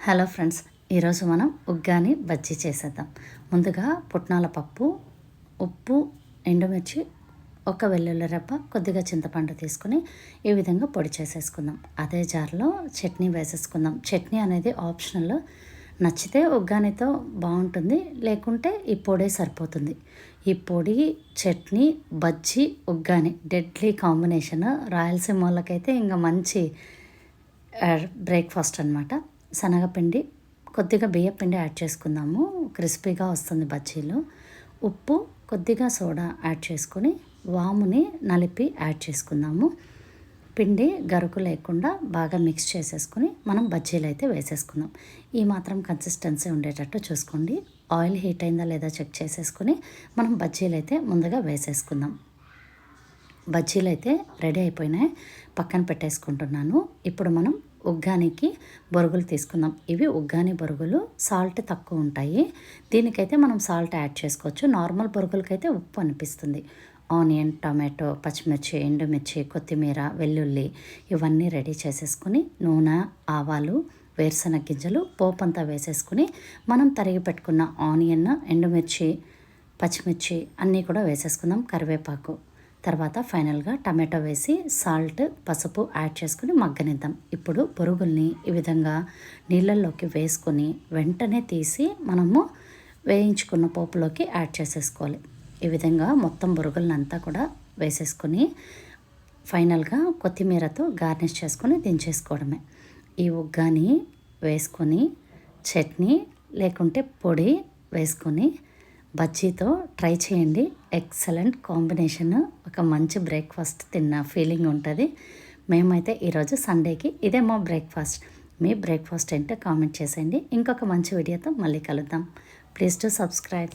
Hello friends, ఈరోజు మనం ఉగ్గాని బజ్జీ చేసేద్దాం. ముందుగా పుట్నాల పప్పు, ఉప్పు, ఎండుమిర్చి, ఒక వెల్లుల్లి రెబ్బ, కొద్దిగా చింతపండు తీసుకుని ఈ విధంగా పొడి చేసేసుకుందాం. అదే జార్లో చట్నీ వేసేసుకుందాం. చట్నీ అనేది ఆప్షనల్, నచ్చితే ఉగ్గానితో బాగుంటుంది, లేకుంటే ఈ పొడి సరిపోతుంది. ఈ పొడి, చట్నీ, బజ్జీ, ఉగ్గాని డెడ్లీ కాంబినేషన్. రాయలసీమ వాళ్ళకైతే ఇంకా మంచి బ్రేక్ఫాస్ట్ అనమాట. శనగపిండి, కొద్దిగా బియ్యపిండి యాడ్ చేసుకుందాము, క్రిస్పీగా వస్తుంది బజ్జీలు. ఉప్పు, కొద్దిగా సోడా యాడ్ చేసుకొని వాముని నలిపి యాడ్ చేసుకుందాము. పిండి గరుకు లేకుండా బాగా మిక్స్ చేసేసుకుని మనం బజ్జీలు అయితే వేసేసుకుందాం. ఈ మాత్రం కన్సిస్టెన్సీ ఉండేటట్టు చూసుకోండి. ఆయిల్ హీట్ అయిందా లేదా చెక్ చేసేసుకుని మనం బజ్జీలు అయితే ముందుగా వేసేసుకుందాం. బజ్జీలు అయితే రెడీ అయిపోయినాయి, పక్కన పెట్టేసుకుంటున్నాను. ఇప్పుడు మనం ఉగ్గానికి బొరుగులు తీసుకుందాం. ఇవి ఉగ్గాని బొరుగులు, సాల్ట్ తక్కువ ఉంటాయి. దీనికైతే మనం సాల్ట్ యాడ్ చేసుకోవచ్చు. నార్మల్ బొరుగులకైతే ఉప్పు అనిపిస్తుంది. ఆనియన్, టమాటో, పచ్చిమిర్చి, ఎండుమిర్చి, కొత్తిమీర, వెల్లుల్లి ఇవన్నీ రెడీ చేసేసుకుని నూనె, ఆవాలు, వేరుశనగ గింజలు, పోపు అంతా వేసేసుకుని మనం తరిగి పెట్టుకున్న ఆనియన్, ఎండుమిర్చి, పచ్చిమిర్చి అన్నీ కూడా వేసేసుకుందాం. కరివేపాకు, తర్వాత ఫైనల్గా టమాటో వేసి సాల్ట్, పసుపు యాడ్ చేసుకుని మగ్గనిద్దాం. ఇప్పుడు బొరుగుల్ని ఈ విధంగా నీళ్ళల్లోకి వేసుకొని వెంటనే తీసి మనము వేయించుకున్న పోపులోకి యాడ్ చేసేసుకోవాలి. ఈ విధంగా మొత్తం బొరుగులనంతా కూడా వేసేసుకొని ఫైనల్గా కొత్తిమీరతో గార్నిష్ చేసుకొని దించేసుకోవడమే. ఈ ఉగ్గాని వేసుకొని చట్నీ లేకుంటే పొడి వేసుకొని బజ్జీతో ట్రై చేయండి. Excellent combination. ఒక మంచి బ్రేక్ఫాస్ట్ తిన్న ఫీలింగ్ ఉంటుంది. మేమైతే ఈరోజు సండేకి ఇదే మా బ్రేక్ఫాస్ట్. మీ బ్రేక్ఫాస్ట్ ఏంటో కామెంట్ చేసేయండి. ఇంకొక మంచి వీడియోతో మళ్ళీ కలుద్దాం. Please to subscribe.